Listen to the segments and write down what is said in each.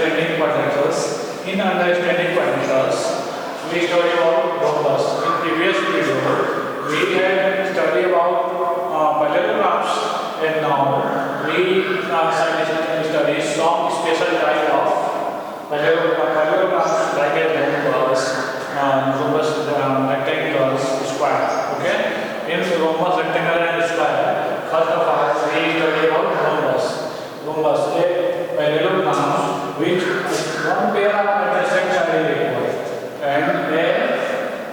understanding quadrantals. In understanding quadrantals, we study about rhombus. In previous video, we had studied about parallelograms, and now we study some special type of parallelograms like a rhombus, rectangles, square. Okay, in rhombus, rectangle, and square, first of all, we study about rhombus. Rhombus, a parallelogram which one pair of adjacent sides is equal, and a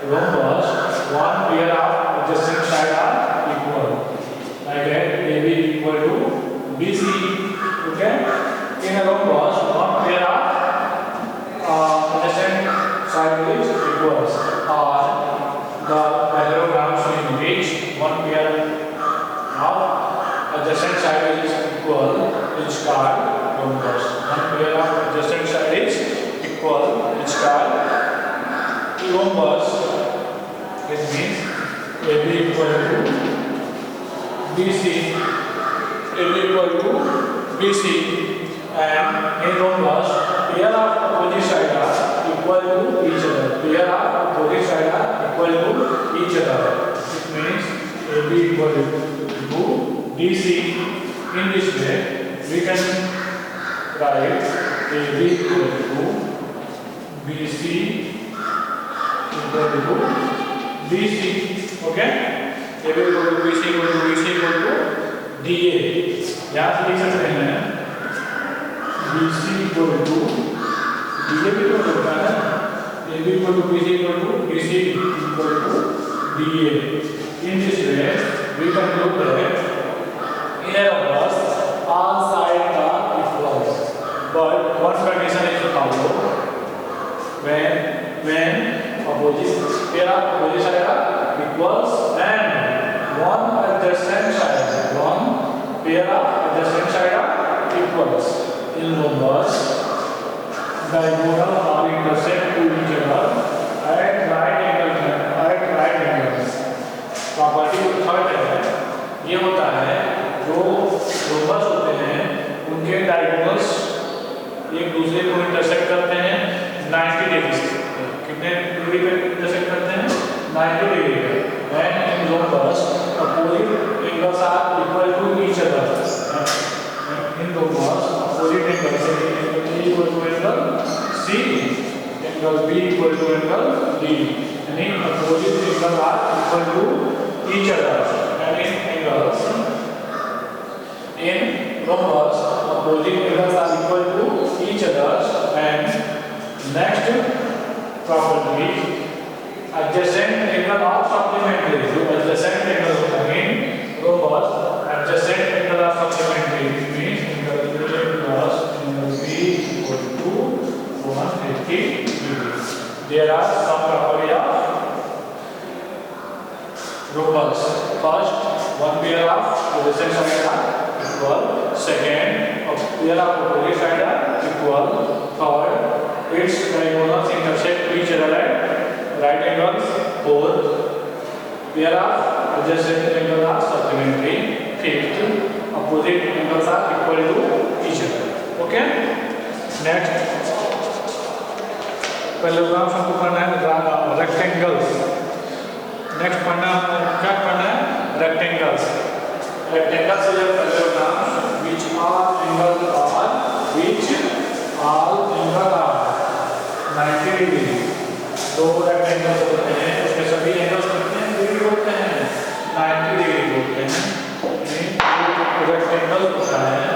rhombus one pair of adjacent sides are equal. Like that, AB equal to BC. Okay, in a rhombus, one pair of adjacent side is equals, or the parallelograms in which one pair of adjacent side is equal is called rhombus. One pair of adjacent side is equal is called rhombus. It means AB equal to BC, AB equal to BC, and in rhombus pair of opposite sides are equal to each other. Pair of opposite sides are equal to each other. It means AB equal to BC. In this way, we can write AB equal to BC equal to BC. Okay? AB equal to BC equal to BC equal to DA. यहाँ से लिख सकते हैं BC equal to DA भी तो होता है. AB equal to BC equal to BC equal to DA. In this way, we can look at in a rhombus, all sides are equal, but one condition is followed: when opposite pair of opposite sides are equals and one adjacent side, one pair of adjacent sides are equals. In rhombus, diagonal are intersect to each other at right angles. Property third है, ये होता है जो rhombus होते हैं उनके diagonals एक दूसरे को इंटरसेक्ट करते हैं 90 डिग्री से. कितने डिग्री पे इंटरसेक्ट करते हैं? 90 डिग्री पे. When in rhombus, opposite angles are equal to each other. In rhombus, opposite angles A equal to angle C, angle B equal to angle D. And in opposite angles are equal to each other. And in angles in rhombus, opposite angles are equal to each other. And next property, adjacent angle are supplementary. So adjacent angles होता है in rhombus, adjacent angle are supplementary. It means angle A plus angle B equal to 180 degrees. There are some properties of rhombus. First, one pair of adjacent sides are equal. Second, a pair of opposite sides are equal. Third, its diagonals intersect each other at right angles. Fourth, pair of adjacent angles are supplementary. Fifth, opposite angles are equal to each other. Okay? Next, parallelograms हमको पढ़ना है rectangles. Next पढ़ना क्या पढ़ना है? Rectangles. Rectangles is a parallelogram which all angles are 90 degree. दो rectangles होते हैं, उसमें सभी angles कितने डिग्री होते हैं? 90 डिग्री होते हैं. rectangle होता है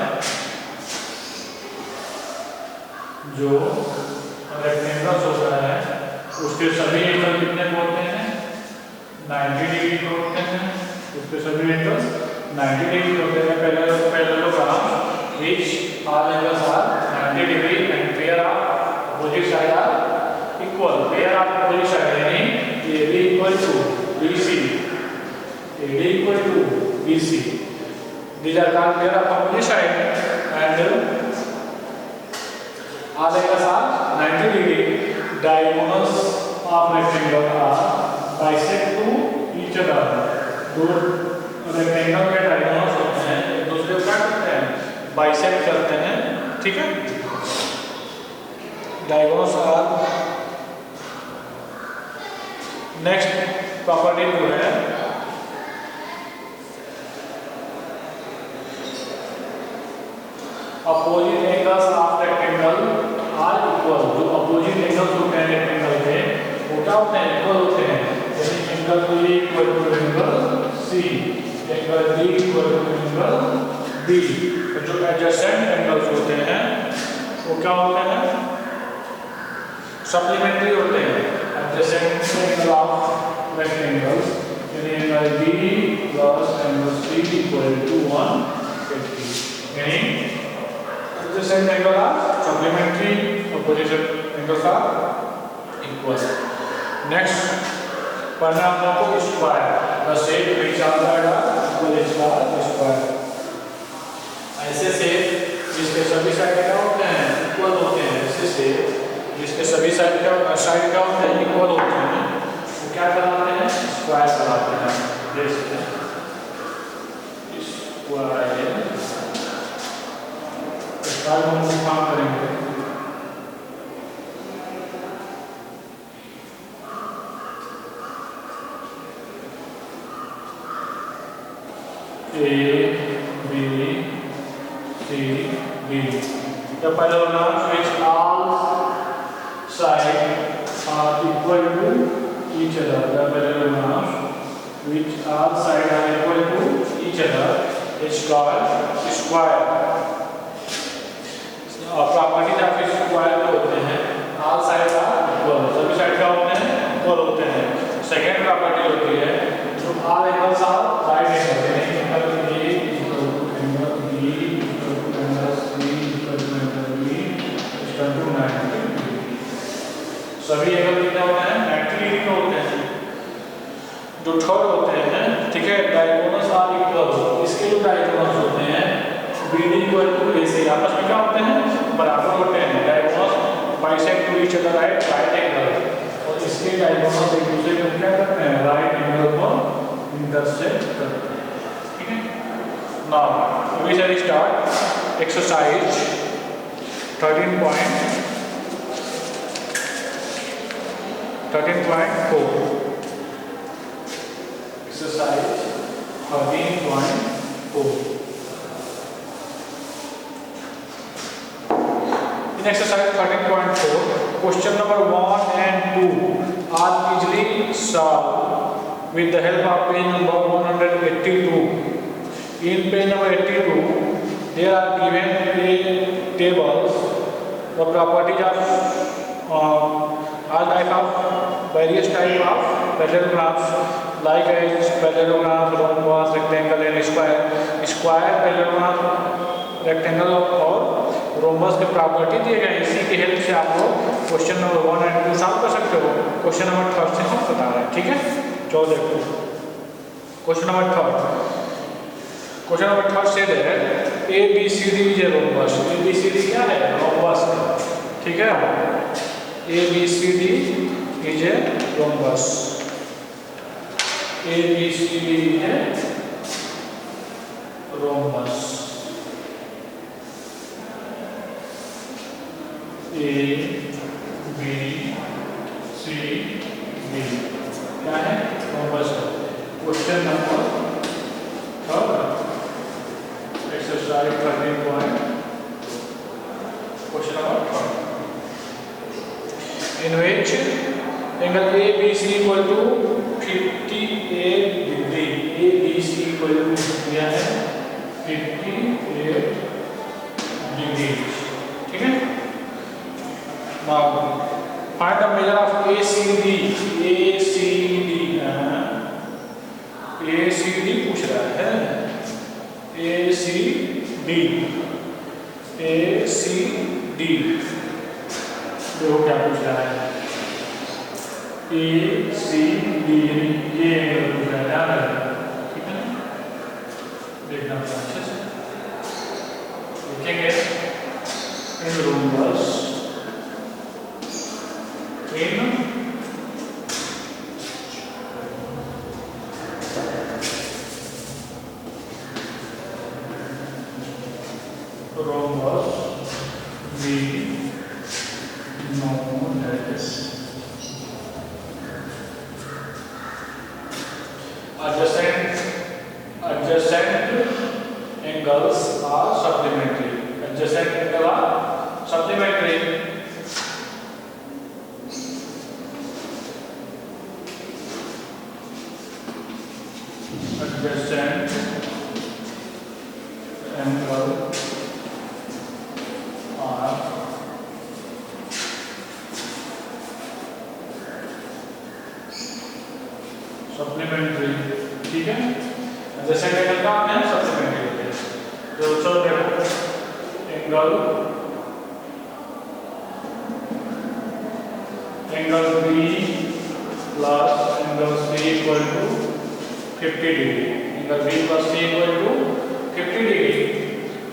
जो rectangles होता है उसके सभी एंगल कितने होते हैं? 90 डिग्री होते हैं. उसके सभी एंगल्स 90 डिग्री होते हैं. parallelogram which all angles are 90 degree and pair of opposite sides are equal. Pair of opposite sides यानी AB equal to BC. AD equal to BC. These are called pair of opposite sides and all angles are 90 degree. Diagonals of rectangle are bisect to each other. दो rectangle के diagonals होते हैं एक दूसरे को क्या करते हैं? बाइसेक्ट करते हैं. ठीक है. डायगोनल्स आर नेक्स्ट प्रॉपर्टी जो है opposite angles of rectangle are equal. जो अपोजिट एंगल्स होते हैं रेक्टेंगल के वो क्या होते हैं, इक्वल होते हैं। यानी angle A equal to angle C, angle D equal to angle B. तो जो एडजेसेंट एंगल्स होते हैं वो क्या होते हैं, सप्लीमेंट्री होते हैं। एडजेसेंट एंगल ऑफ रेक्टेंगल्स यानी angle B plus angle C equal to 180। यानी adjacent angle are supplementary, opposite angles are equal. Next, पढ़ना हम लोग को square, the same which are equal square. ऐसे से जिसके सभी साइड क्या होते हैं, इक्वल होते हैं। ऐसे से जिसके सभी साइड क्या होते हैं, इक्वल होते हैं, वो क्या कहलाते हैं, स्क्वायर कहलाते हैं। जैसे स्क्वायर हम काम करेंगे। A B C D the polygons which all sides are equal to each other, the polygons which all sides are equal to each other is called square. Properties of square जो होते हैं, all side are equal, सभी side क्या होते हैं, equal होते हैं। Second property होती है जो all angles are right angle, यानी angle A equal to angle B equal to angle C equal to angle B equal to 90 degree. सभी एंगल कितने होते हैं, 90 डिग्री के होते हैं। जो थर्ड होते हैं, ठीक है, डायगोनल्स आर इक्वल, इसके जो डायगोनल्स होते हैं BD इक्वल टू AC, आपस में क्या होते हैं, बराबर होते हैं। Diagonals bisect to each other right angle, और इसके डायगोनल्स एक दूसरे को क्या करते हैं, राइट एंगल को इंटरसेक्ट करते हैं। ठीक है, now we shall start exercise 13.4। Exercise 13.4। In exercise 13.4, question number 1 and 2 are easily solved with the help of page number 182. In page number 82, there are given tables, the properties of all type of various type of parallelograms like as parallelogram, rhombus, rectangle and square. Square, parallelogram, rectangle और rhombus के property दिए गए। इसी की help से आप लोग question number 1 और 2 सॉल्व कर सकते हो। क्वेश्चन नंबर 3 से हम बता रहे हैं, ठीक है। चलो देखो क्वेश्चन नंबर 3। क्वेश्चन नंबर 3 से है ABCD is a rhombus. ABCD क्या है, रोम्बस, ठीक है। ABCD is a rhombus, ABCD is a rhombus. A B C D क्या है, rhombus. Question number 3 exercise 13. Question number 3 in which angle ABC equal to 58 degree। ABC equal to क्या है, 58 degree, ठीक है। Now, find the measure of ACD. ACD पूछ रहा है, ACD देखो क्या पूछ रहा है, ACD ये एंगल पूछ रहा है, ध्यान रखना, ठीक है। देखना अच्छे से देखेंगे। इन रोम्बस rombus B सप्लीमेंट्री, ठीक है। जैसे एंगल का आपने सप्लीमेंट्री होते हैं। तो चलो देखो angle B plus angle C equal to 50 degree. Angle B plus C equal to 50 degree.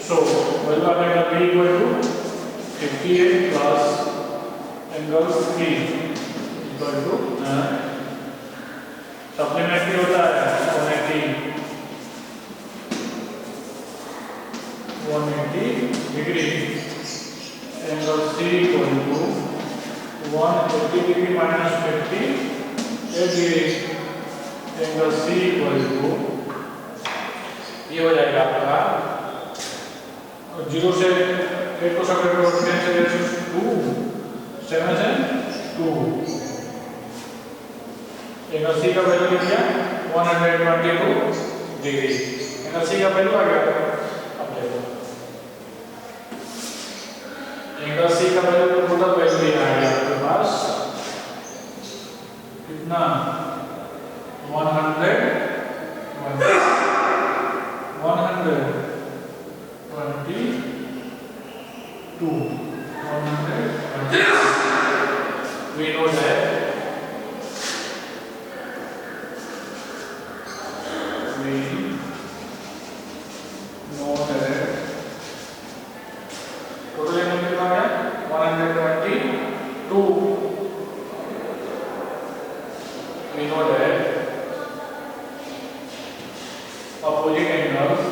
So value of angle B equal to 58 plus angle C equal to supplementary होता है 180 degree. Angle C equal to 180 degree minus 58 degree. Angle C equal to ये हो जाएगा आपका 0 से 8 को separate करो 10 से 2 7 से 2। एंगल सी का वैल्यू कितना 122 डिग्री। एंगल सी का वैल्यू आ गया। अब देखो एंगल सी का वैल्यू टोटल वैल्यू आ गया आपके पास कितना 122 we know that total angle कितना है 122। we know that opposite angles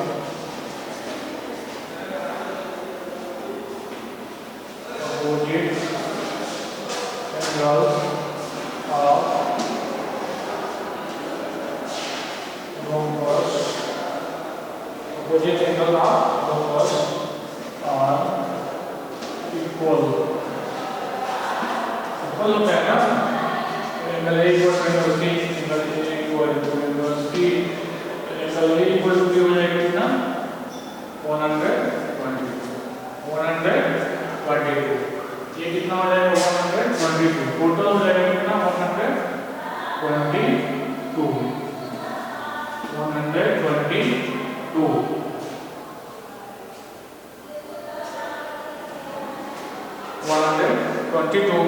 opposite angle of rhombus are equal होता है ना। Angle A equal to angle B, angle A equal to angle C. Angle A equal to हो जाएगा कितना 122। ये कितना हो जाएगा 122। टोटल हो जाएगा कितना 122 122।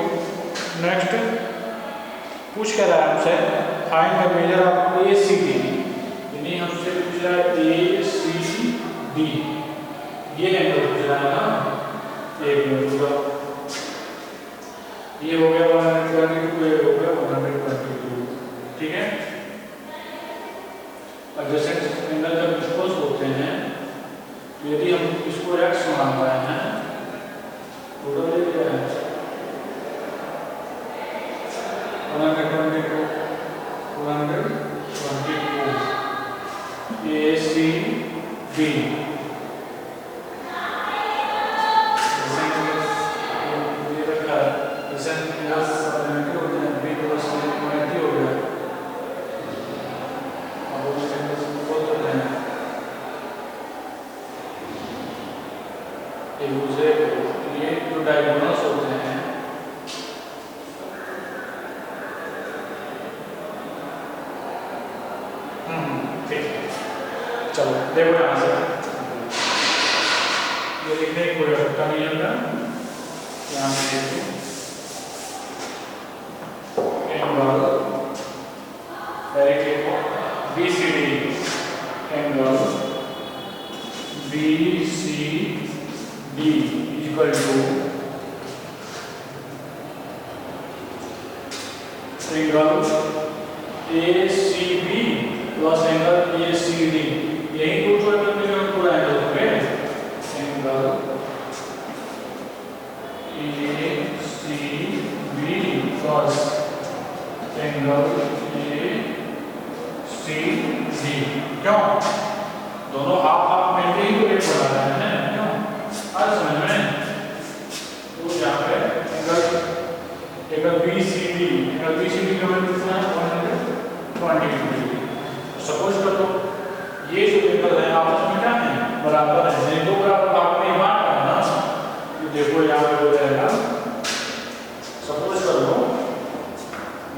नेक्स्ट पूछ कर रहा है हमसे find the measure of ACD। यानी हमसे पूछ रहा है ACD ये एंगल पूछ रहा है ना। एक मिनट पूरा ये हो गया 122, ये हो गया 122, ठीक है। एडजेसेंट एंगल जब डिस्पोज होते हैं तो यदि हम इसको x मान रहे हैं टोटल ये क्या है 122 ACB। ये जो डायगोनल्स होते हैं ठीक है। चलो देखो यहाँ से ये लिखने की कोई आवश्यकता नहीं है। यहाँ से देखो angle BCD angle BCD equal to angle ACB plus angle ACD। यही दो एंगल मिलेगा पूरा एंगल हो गया angle ACB plus angle ACD। क्यों दोनों हाफ हाफ में ही तो एक बना रहे हैं क्यों आज समझ में। तो यहाँ पे एंगल BCD का वैल्यू कितना है 120 डिग्री। सपोज कर लो ये जो एंगल है आपस में क्या है बराबर है। नहीं दो बराबर भाग में बांट है ना। तो देखो यहाँ पे हो जाएगा सपोज कर लो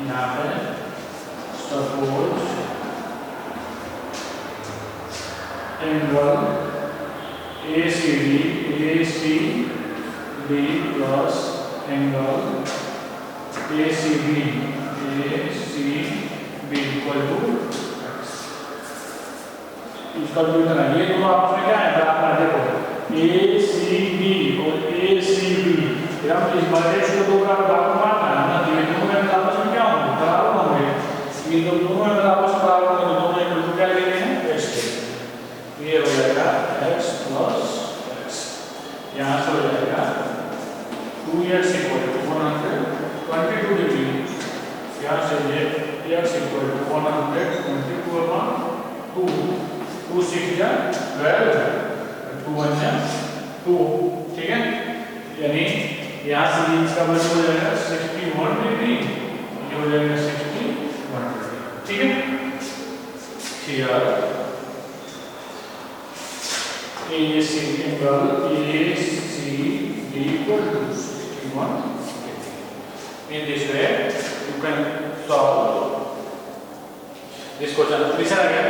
यहाँ पे suppose angle ACB equal to इतना। ये दोनों आपस में क्या है ग्राफ में देखो ACB और ACB हम इस वर्टेक्स को दो ग्राफ मारना है ना, ये दोनों एंगल आपस में क्या होंगे बराबर होंगे। ये दोनों एंगल आपस में बराबर होंगे तो दोनों एंगल को क्या लेंगे हैं x के। ये हो जाएगा x प्लस x, यहाँ से हो जाएगा 2x इक्वल टू 122 डिग्री, यहाँ से ये x इक्वल टू 122/2, 2 6 या 12, 2 1 या 2, ठीक है। यानी यहाँ से इसका वैल्यू हो जाएगा 61 डिग्री, ये हो जाएगा 61 डिग्री, ठीक है। here AC angle ACD equal to 61 degree. In this way you can solve this question. Listen again.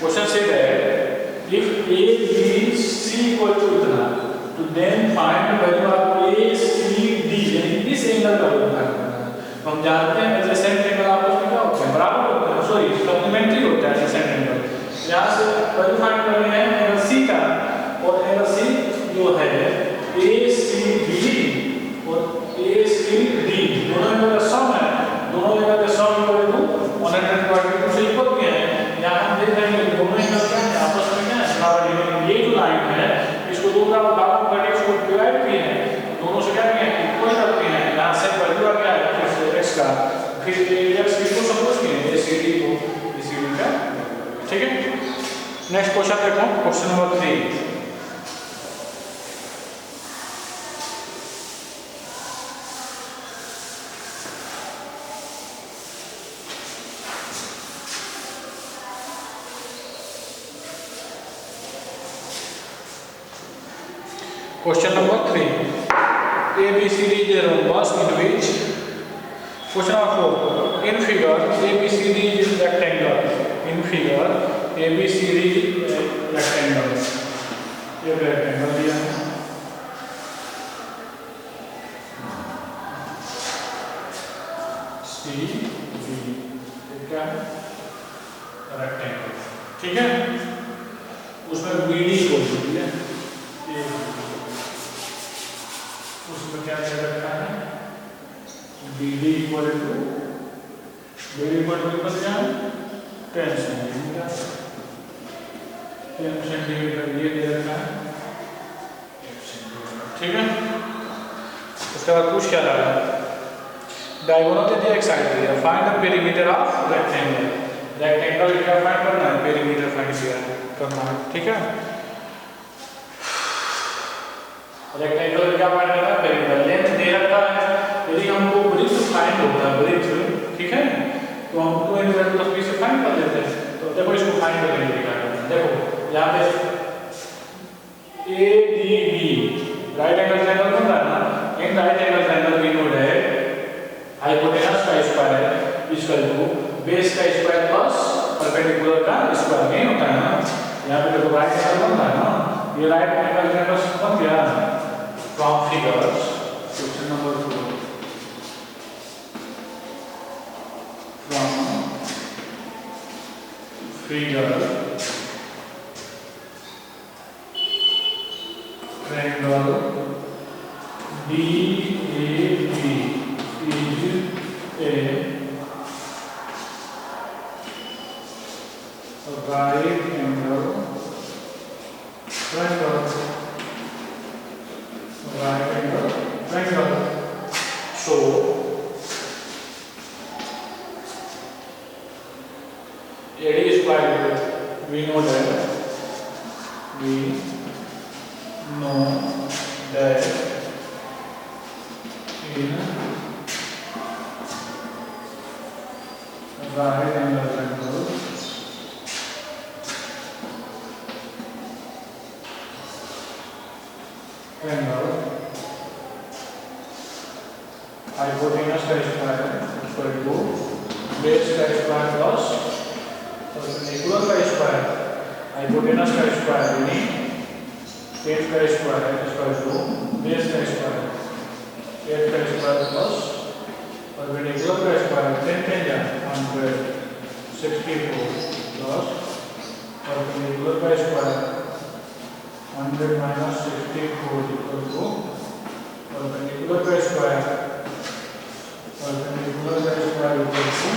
Question say that if ABC equal to इतना, to then find the value of ACD, यानी इस angle का value find करना है। तो हम जानते हैं एडजेसेंट एंगल आपस में क्या होते हैं बराबर होते हैं, सॉरी सप्लीमेंट्री होता है एडजेसेंट एंगल। यहाँ से वैल्यू फाइंड करनी है एंगल C का, और एंगल C जो है ACB और ACD दोनों एंगल का सम है, दोनों एंगल का सम इक्वल टू 122 से इक्वल भी है। यहाँ हम देख रहे हैं दोनों एंगल क्या है आपस में क्या है बराबर। ये जो लाइन है इसको दो बराबर करके इसको डिवाइड किए हैं, दोनों से क्या किए हैं इक्वल करते हैं। यहाँ से वैल्यू आ गया है x का, फिर x को सपोज किए ACD को ACD का, ठीक है। नेक्स्ट क्वेश्चन देखो, question number 3। Question number 3. ABCD is a rhombus in which. Question number 4. In figure, ABCD is rectangle. In figure, ABCD rectangle. एक rectangle दिया है। CB क्या है? rectangle, ठीक है। उसमें BD को दिया है। उसमें क्या दे रखा है BD इक्वल टू क्या है 10 सेंटीमीटर, 10 सेंटीमीटर ये दे रखा है 1 सेंटीमीटर, ठीक है। उसके बाद कुछ क्या रहा है डायगोनल दे दिया, एक साइड दे दिया। Find the perimeter of rectangle. Rectangle क्या फाइंड करना है पेरीमीटर फाइंड करना है, ठीक है। रेक्टेंगल क्या फाइंड करना है पेरीमीटर। लेंथ दे रखा है, यदि हमको ब्रेड्थ फाइंड होता है ब्रेड्थ, ठीक है, तो हम 2 × 10 से फाइंड कर लेते हैं। तो देखो इसको फाइंड करने के लिए देखो यहाँ पे ADB राइट एंगल ट्रायंगल बन रहा है ना। In right angle triangle we know that hypotenuse का स्क्वायर इक्वल टू बेस का स्क्वायर प्लस परपेंडिकुलर का स्क्वायर नहीं होता है ना। यहाँ पे देखो राइट एंगल बन रहा है ना, ये राइट एंगल ट्रायंगल बन गया। From figures, question number 2. From figure, triangle DAB is a right angle triangle. Right angle triangle. So AD square we know that in right angle triangle hypotenuse का square equal to base का square plus perpendicular का square. Hypotenuse का square यानी 10 का square equal to base का square 8 का 164 plus perpendicular का square 100 minus 64 equal to perpendicular का स्क्वायर equal to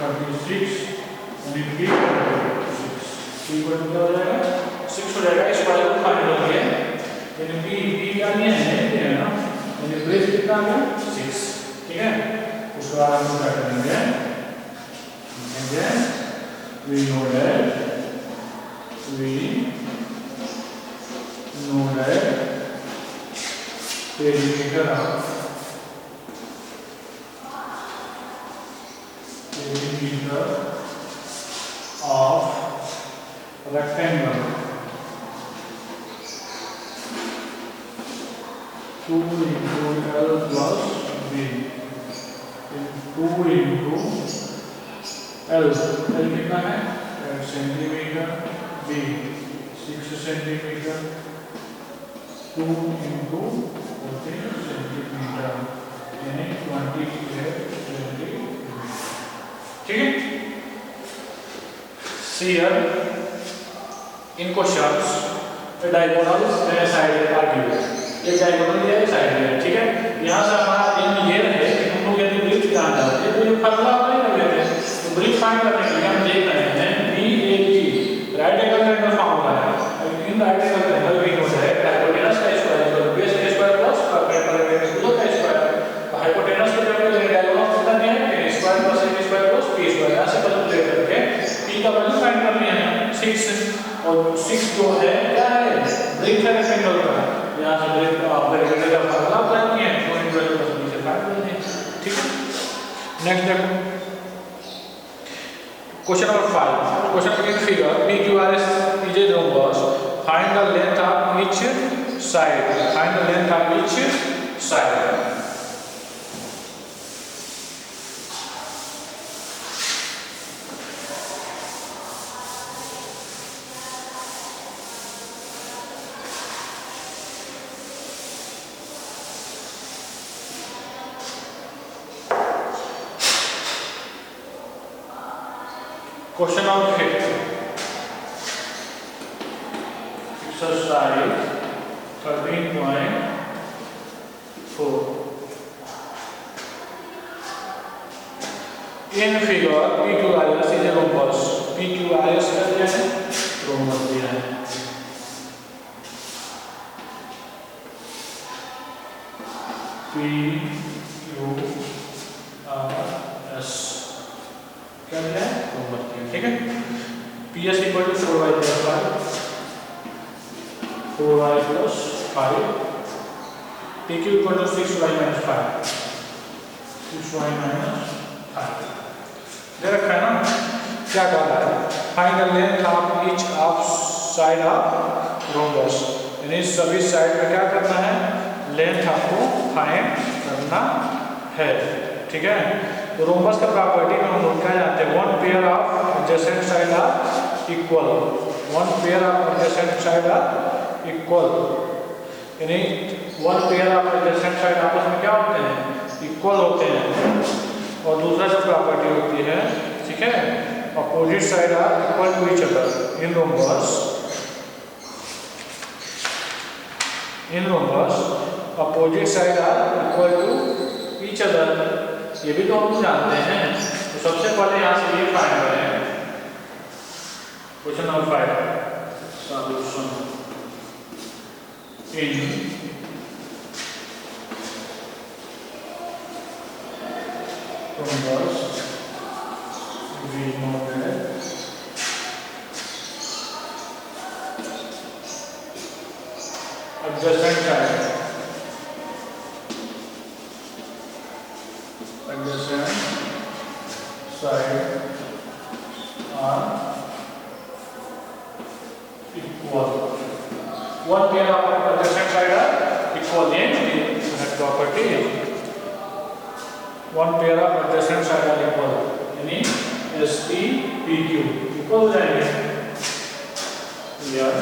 36 यानी b equal to क्या हो जाएगा 6 हो जाएगा। स्क्वायर को फाइंड करेंगे यानी b क्या नहीं है ना यानी ब्रेस कितना है 6 ठीक है। उसके बाद हम क्या करेंगे we know that perimeter of rectangle 2 into L plus B 2 into L कितना है 8 centimetre B 6 centimetre 2 into 14 centimetre यानी 28 सेंटीमीटर ठीक है। See here in questions a diagonal side are given एक डायगोनल दिया है साइड में ठीक है। यहाँ से हमारा एम ये रहे कि हम लोग यदि ब्रिज जान जाते हैं तो ये फार्मूला अप्लाई कर लेते हैं। तो ब्रिज फाइंड करने के लिए हम देख रहे हैं BAG right angle triangle formula है। इन राइट एंगल ट्रायंगल भी हो जाए हाइपोटेनस का स्क्वायर इक्वल टू बेस का स्क्वायर प्लस परपेंडिकुलर का स्क्वायर। तो हाइपोटेनस का वैल्यू डायगोनल कितना दिया है a square plus b square plus p square ऐसे कैलकुलेट करके p का वैल्यू फाइंड कर लिया है 6 और 6 जो है क्या है ब्रिज है रेक्टेंगल का। यहाँ से ब्रिज पेरिमीटर का फार्मूला अप्लाई किए हैं तो इन वैल्यू को नीचे फाइंड कर देंगे ठीक है। नेक्स्ट देखो question number 5 question in figure PQRS is a rhombus find the length of each side Question number 5 exercise 13.4 in figure PQRS is a rhombus PQRS का क्या है rhombus दिया है PQRS क्या दिया है rhombus ठीक है। PS equal to 4y plus 5 4y plus 5 PQ equal to 6y minus 5 6y minus 5 दे रखा है ना। क्या कह रहा है find the length of each of side of rhombus यानी सभी साइड में क्या करना है लेंथ आपको फाइंड करना है ठीक है। तो रोम्बस का प्रॉपर्टी में हम लोग क्या जानते हैं one pair of adjacent side are equal यानी one pair of adjacent side आपस में क्या होते हैं इक्वल होते हैं। और दूसरा जो प्रॉपर्टी होती है ठीक है opposite side are equal to each other in rhombus opposite side are equal to each other ये भी तो हम जानते हैं। तो सबसे पहले यहाँ से ये फाइंड करें question number 5 solution in rhombus we know that adjacent side are equal. One pair of adjacent side are equal in that property. One pair of adjacent side are equal. यानी ST PQ equal हो जाएंगे। Here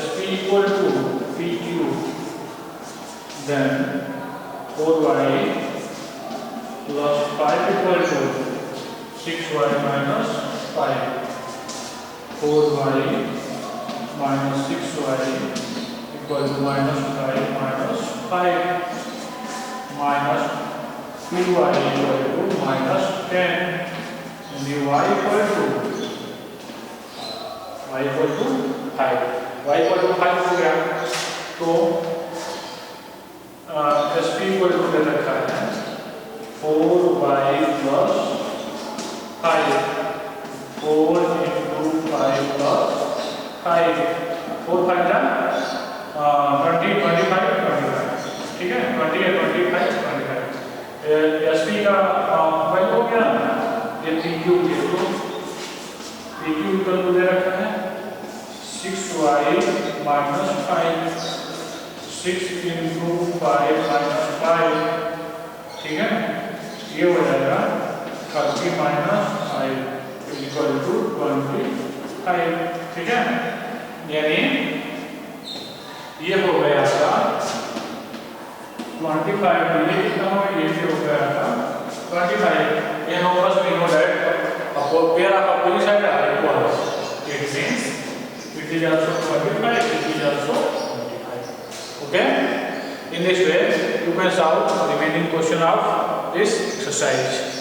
ST equal to PQ then 4y plus 5 equal to 6y minus 5. 4y minus 6y equal to minus 5 minus 5 minus 2y equal to minus 10 and the y equal to 5. y equal to 5 हो गया तो SP equal to दे रखा है 4y plus 5 4 into 5 plus 5 4 5 जा 20 25 25 ठीक है 20 है 25 25 SP का वैल्यू हो गया ये PQ के तो PQ इक्वल टू दे रखा है 6y minus 5 6 into 5 minus 5 ठीक है ये हो जाएगा 30 minus 5 इक्वल टू 25 ठीक है यानी ये हो गया आपका 25 ये कितना हो ये भी हो गया आपका 25 ये numbers we know that pair of opposite side are equal. It means it is also 25, it is also 25. Okay? In this way, you can solve the remaining question of this exercise.